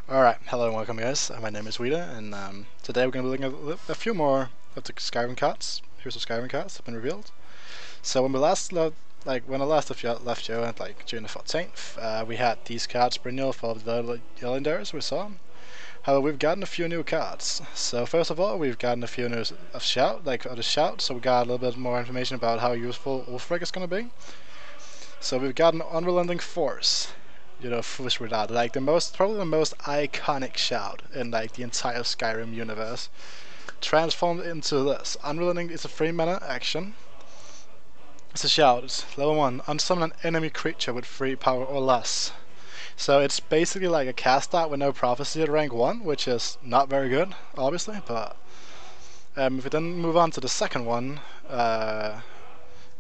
Alright, hello and welcome guys. My name is Wida, and today we're going to be looking at a few more of the Skyrim cards, Heroes of Skyrim cards have been revealed. So when we last when I last left you at June the 14th, we had these cards renewal for the legendaries we saw. However, we've gotten a few new cards. So first of all, we've gotten a few new of the shout, so we got a little bit more information about how useful Ulfric is going to be. So we've got an Unrelenting Force. You know, Foolish Without, probably the most iconic shout in the entire Skyrim universe. Transformed into this. Unrelenting is a 3 mana action. It's a shout. It's level 1. Unsummon an enemy creature with 3 power or less. So it's basically like a cast out with no prophecy at rank 1, which is not very good, obviously, but if we then move on to the second one,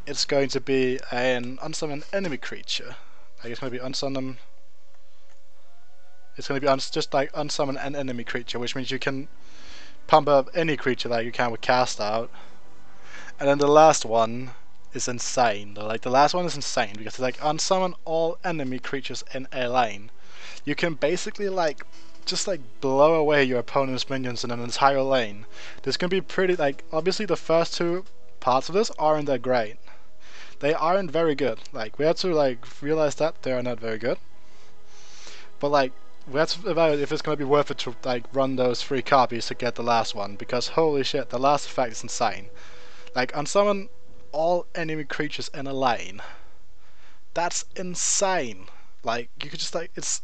it's going to be an unsummon enemy creature. It's going to be unsummon. It's going to be just like unsummon an enemy creature, which means you can pump up any creature like you can with cast out. And then the last one is insane. The last one is insane because it's like unsummon all enemy creatures in a lane. You can basically just blow away your opponent's minions in an entire lane. This can be pretty obviously the first two parts of this aren't that great. They aren't very good. We have to realize that they are not very good. But we have to evaluate if it's gonna be worth it to run those 3 copies to get the last one, because holy shit, the last effect is insane. Unsummon all enemy creatures in a lane. That's insane. You could just it's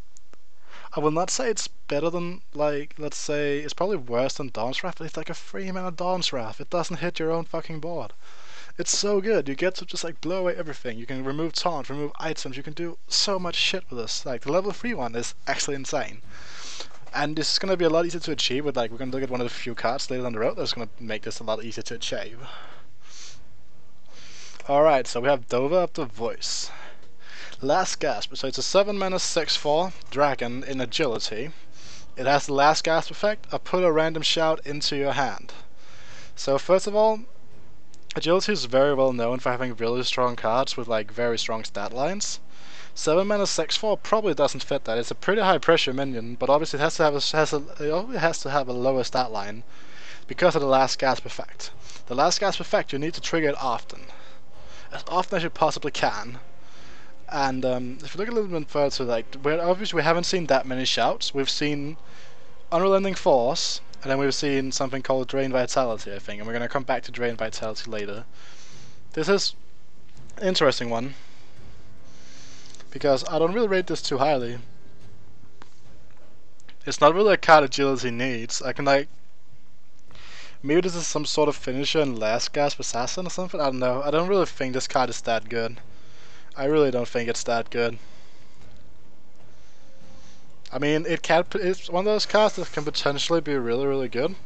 I will not say it's better than let's say it's probably worse than Dawn's Wrath, but it's like a 3 mana Dawn's Wrath. It doesn't hit your own fucking board. It's so good. You get to just blow away everything. You can remove taunt, remove items. You can do so much shit with this. The level 3 one is actually insane. And this is going to be a lot easier to achieve with we're going to look at one of the few cards later down the road that's going to make this a lot easier to achieve. Alright, so we have Dova of the Voice. Last Gasp. So it's a 7 mana 6/4 dragon in agility. It has the Last Gasp effect. Put a random shout into your hand. So first of all, Agility is very well known for having really strong cards with very strong stat lines. 7 mana 6/4 probably doesn't fit that. It's a pretty high pressure minion, but obviously it has to have a lower stat line because of the Last Gasp effect. The Last Gasp effect, you need to trigger it often as you possibly can. And if you look a little bit further, obviously we haven't seen that many shouts. We've seen Unrelenting Force. And then we've seen something called Drain Vitality, I think, and we're going to come back to Drain Vitality later. This is an interesting one, because I don't really rate this too highly. It's not really a card Agility needs. I can maybe this is some sort of finisher in Last Gasp Assassin or something, I don't know. I don't really think this card is that good. I really don't think it's that good. I mean, it's one of those cards that can potentially be really, really good.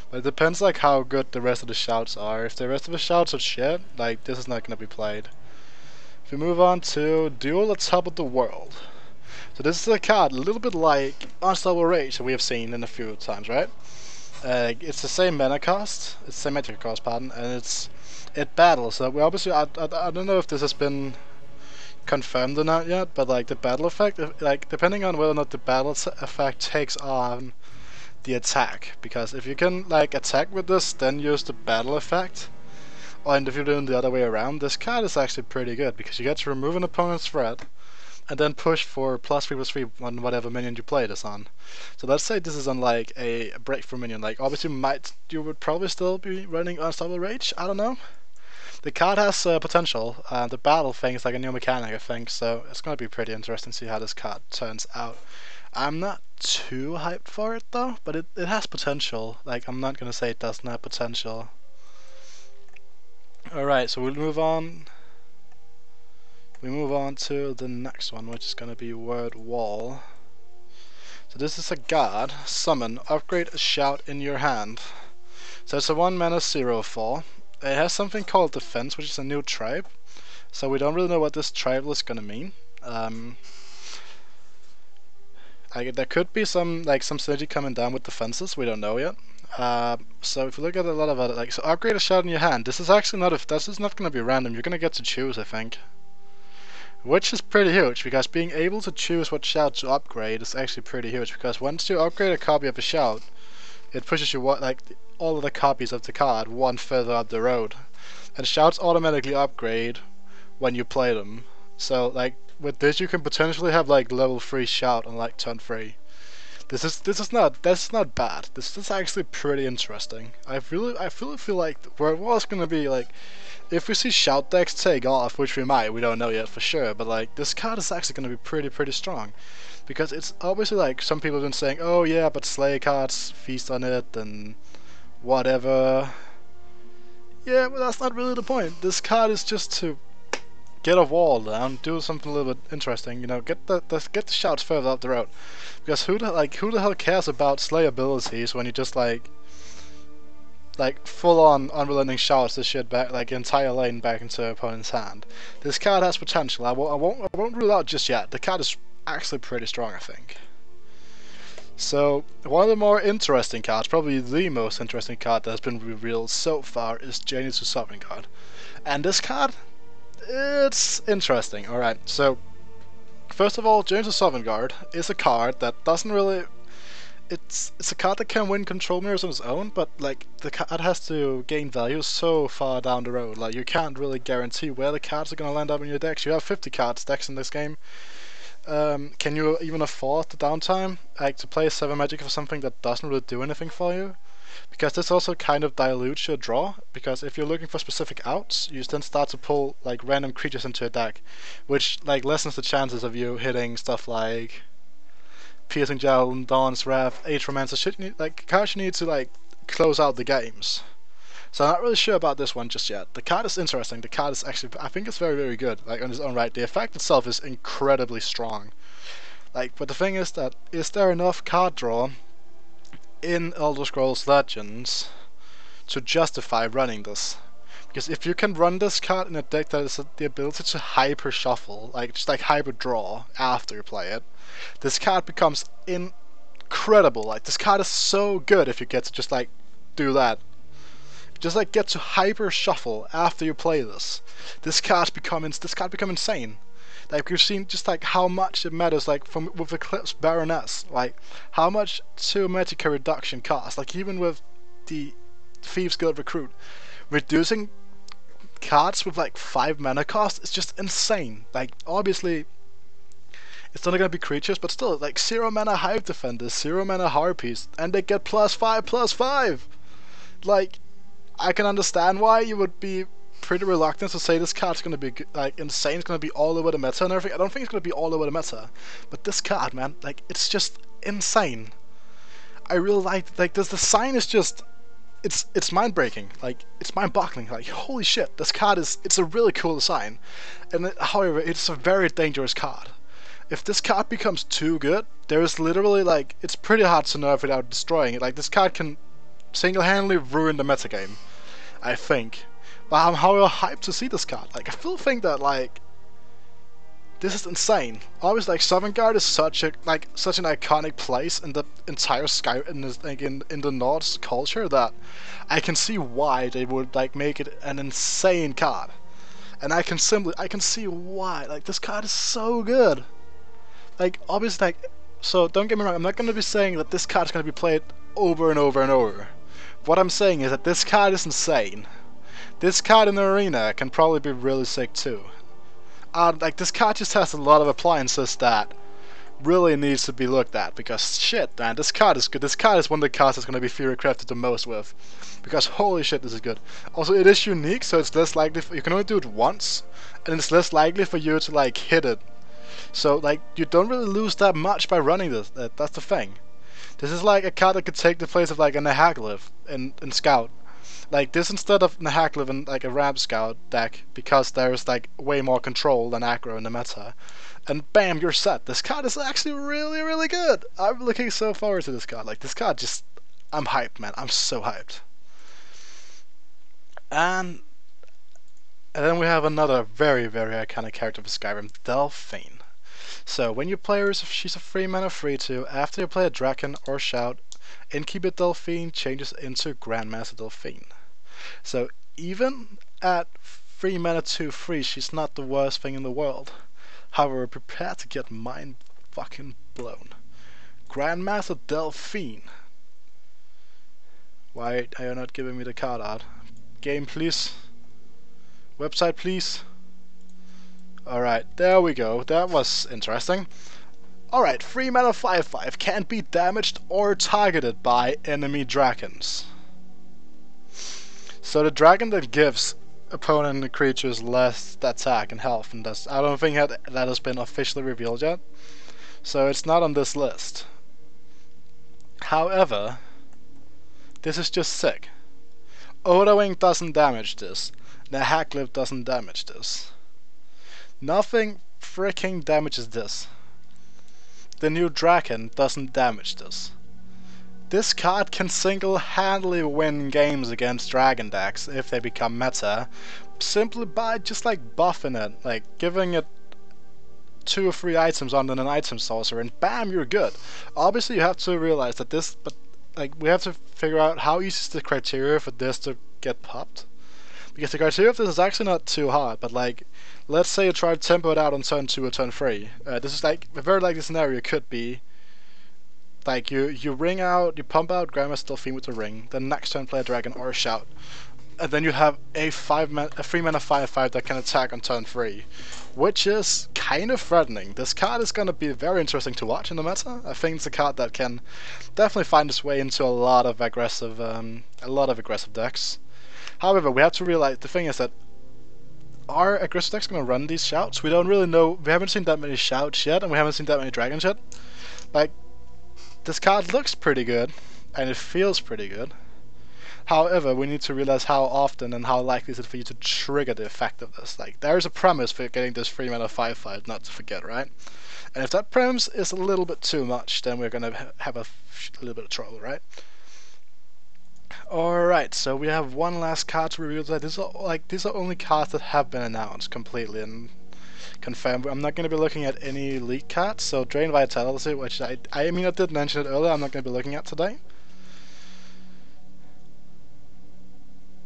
But it depends how good the rest of the shouts are. If the rest of the shouts are shit, this is not gonna be played. If we move on to Duel at Top of the World. So this is a card a little bit like Unstoppable Rage that we have seen in a few times, right? It's the same mana cost, it's symmetric cost, pardon, and it battles. So we obviously, I don't know if this has been confirmed or not yet, but the battle effect, depending on whether or not the battle effect takes on the attack, because if you can attack with this then use the battle effect, and if you're doing the other way around, this card is actually pretty good because you get to remove an opponent's threat and then push for +3/+3 on whatever minion you play this on. So let's say this is on a breakthrough minion, obviously you would probably still be running Unstoppable Rage, I don't know. The card has potential. The battle thing is a new mechanic, I think, so it's going to be pretty interesting to see how this card turns out. I'm not too hyped for it though, but it has potential. I'm not going to say it doesn't have potential. Alright, so we'll move on. We move on to the next one, which is going to be Word Wall. So this is a god. Summon. Upgrade a shout in your hand. So it's a 1 mana 0/4. It has something called Defense, which is a new tribe, so we don't really know what this tribal is gonna mean. There could be some synergy coming down with defenses, we don't know yet. So if you look at a lot of other, so upgrade a shot in your hand. This is actually not this is not gonna be random. You're gonna get to choose, I think. which is pretty huge, because being able to choose what shout to upgrade is actually pretty huge, because once you upgrade a copy of a shout, it pushes you all of the copies of the card one further up the road, and shouts automatically upgrade when you play them. So like with this, you can potentially have like level 3 shout on like turn 3. That's not bad. This is actually pretty interesting. I really feel like where it was gonna be like, if we see shout decks take off, which we might, we don't know yet for sure, but like this card is actually gonna be pretty strong, because it's obviously like some people have been saying, oh yeah, but Slay cards feast on it and whatever. Yeah, but that's not really the point. This card is just to get a wall down, do something a little bit interesting, you know, get the shouts further up the road. Because who the hell cares about Slay abilities when you just like full on unrelenting shouts this shit back, like entire lane back into opponent's hand. This card has potential. I won't rule out just yet. The card is actually pretty strong, I think. So one of the more interesting cards, probably the most interesting card that has been revealed so far, is Heroes of Skyrim Card. And this card, it's interesting. Alright, so first of all, Heroes of Skyrim is a card that doesn't really... It's a card that can win control mirrors on its own, but like the card has to gain value so far down the road. Like you can't really guarantee where the cards are gonna land up in your decks. You have 50 cards decks in this game. Can you even afford the downtime, like to play 7 magic for something that doesn't really do anything for you? Because this also kind of dilutes your draw, because if you're looking for specific outs, you then start to pull like random creatures into a deck, which like lessens the chances of you hitting stuff like Piercing Javelin, Dawn's Wrath, Age-Romancer, shit, like cards you need to like close out the games. So I'm not really sure about this one just yet. The card is interesting. The card is actually, I think it's very good, like on its own right. The effect itself is incredibly strong. Like, but the thing is that, is there enough card draw in Elder Scrolls Legends to justify running this? Because if you can run this card in a deck that has the ability to hyper shuffle, like just like hyper draw after you play it, this card becomes incredible. Like this card is so good if you get to just like do that. Just like get to hyper shuffle after you play this. This card become insane. Like you've seen just like how much it matters, like from with Eclipse Baroness, like how much 2 Magicka reduction costs. Like even with the Thieves Guild Recruit, reducing cards with like 5 mana cost is just insane. Like obviously it's not gonna be creatures, but still, like 0 mana Hive Defenders, 0 mana Harpies, and they get +5/+5. Like, I can understand why you would be pretty reluctant to say this card's gonna be like insane, it's gonna be all over the meta and everything. I don't think it's gonna be all over the meta, but this card, man, like it's just insane. I really like this design is just, it's mind breaking, like it's mind boggling, like holy shit, this card it's a really cool design, and however it's a very dangerous card. If this card becomes too good, there is literally like, it's pretty hard to nerf without destroying it. Like this card can single-handedly ruin the metagame, I think. But I'm however hyped to see this card. Like I still think that like this is insane. Obviously, like Sovngarde is such an iconic place in the entire Sky in the Norse culture that I can see why they would like make it an insane card, and I can see why. Like this card is so good. Like obviously, like, so don't get me wrong. I'm not gonna be saying that this card is gonna be played over and over and over. What I'm saying is that this card is insane. This card in the arena can probably be really sick too. Like this card just has a lot of appliances that really needs to be looked at, because shit, man, this card is good. This card is one of the cards that's going to be Fury crafted the most with, because holy shit, this is good. Also, it is unique, so it's less likely you can only do it once, and it's less likely for you to like hit it. So like you don't really lose that much by running this. That's the thing. This is like a card that could take the place of like a Nahaglyph in Scout. Like this instead of Nahaglyph in like a Ram Scout deck, because there's like way more control than aggro in the meta. And bam, you're set. This card is actually really good. I'm looking so forward to this card. Like this card just, I'm hyped, man. I'm so hyped. And then we have another very iconic character for Skyrim, Delphine. So when you play her, she's a 3 mana 3/2. After you play a Draken or Shout, Incubate Delphine changes into Grandmaster Delphine. So even at 3 mana 2/3, she's not the worst thing in the world. However, prepare to get mind fucking blown. Grandmaster Delphine. Why are you not giving me the card art? Game, please. Website, please. Alright, there we go. That was interesting. Alright, 3 mana 5/5 can't be damaged or targeted by enemy dragons. So the dragon that gives opponent creatures less attack and health, and does, I don't think that has been officially revealed yet. So it's not on this list. However, this is just sick. Odawing doesn't damage this. The Hacklift doesn't damage this. Nothing freaking damages this. The new Draken doesn't damage this. This card can single-handedly win games against dragon decks if they become meta, simply by just like buffing it, like giving it 2 or 3 items on an item sorcerer, and bam, you're good. Obviously, you have to realize that this, but like we have to figure out how easy is the criteria for this to get popped. Because the criteria of this is actually not too hard, but like, let's say you try to tempo it out on turn 2 or turn 3. This is like, a very likely scenario could be, like, you ring out, you pump out Grandmaster Delphine with the ring, then next turn play a dragon or a shout. And then you have a 3 mana 5/5 that can attack on turn 3. Which is kind of threatening. This card is gonna be very interesting to watch in the meta. I think it's a card that can definitely find its way into a lot of aggressive decks. However, we have to realize, the thing is that, are aggressive decks going to run these shouts? We don't really know. We haven't seen that many shouts yet, and we haven't seen that many dragons yet. Like, this card looks pretty good, and it feels pretty good. However, we need to realize how often and how likely is it for you to trigger the effect of this. Like, there is a premise for getting this 3 mana 5/5, not to forget, right? And if that premise is a little bit too much, then we're going to have a little bit of trouble, right? Alright, so we have one last card to review today. These are only cards that have been announced completely and confirmed. I'm not going to be looking at any leak cards, so Drain Vitality, which I mean I did mention it earlier, I'm not going to be looking at today.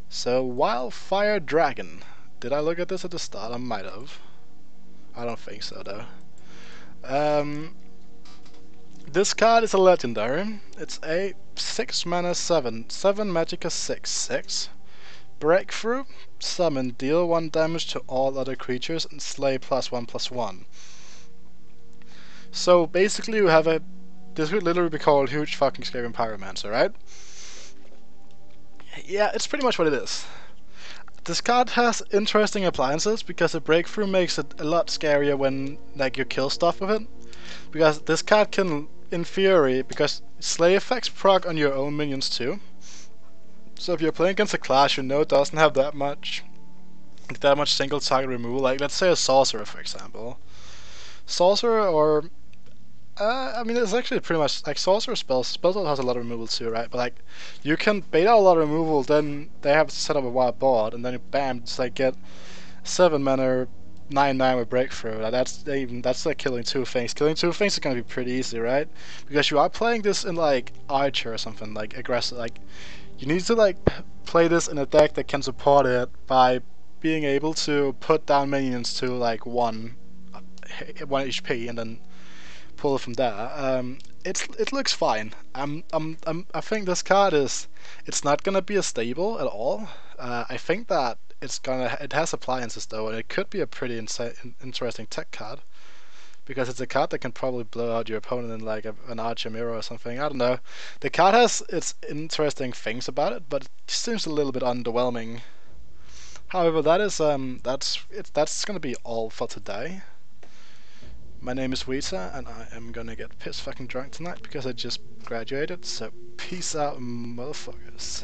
So, Wildfire Dragon. Did I look at this at the start? I might have. I don't think so though. This card is a legendary. It's a 6 mana 7 magicka 6/6. Breakthrough, summon, deal 1 damage to all other creatures and slay +1/+1. So basically you have this could literally be called Huge fucking Skyrim Pyromancer, right? Yeah, it's pretty much what it is. This card has interesting appliances because the breakthrough makes it a lot scarier when like you kill stuff with it. Because this card can, in theory, because slay effects proc on your own minions too. So if you're playing against a class you know doesn't have that much single target removal, like let's say a sorcerer for example. Sorcerer or I mean, it's actually pretty much like sorcerer spells has a lot of removal too, right? But like, you can bait out a lot of removal, then they have to set up a wild board, and then you bam, just like get 7 mana 9/9 with breakthrough. Like, that's like killing 2 things. Killing 2 things is gonna be pretty easy, right? Because you are playing this in like Archer or something like aggressive. Like, you need to like play this in a deck that can support it by being able to put down minions to like 1 HP and then pull it from there. It looks fine. I think this card it's not gonna be a stable at all. I think that it has appliances though, and it could be a pretty interesting tech card because it's a card that can probably blow out your opponent in like an Archer Mirror or something. I don't know. The card has its interesting things about it, but it seems a little bit underwhelming. However, that's gonna be all for today. My name is Weta, and I am gonna get piss fucking drunk tonight because I just graduated, so peace out, motherfuckers.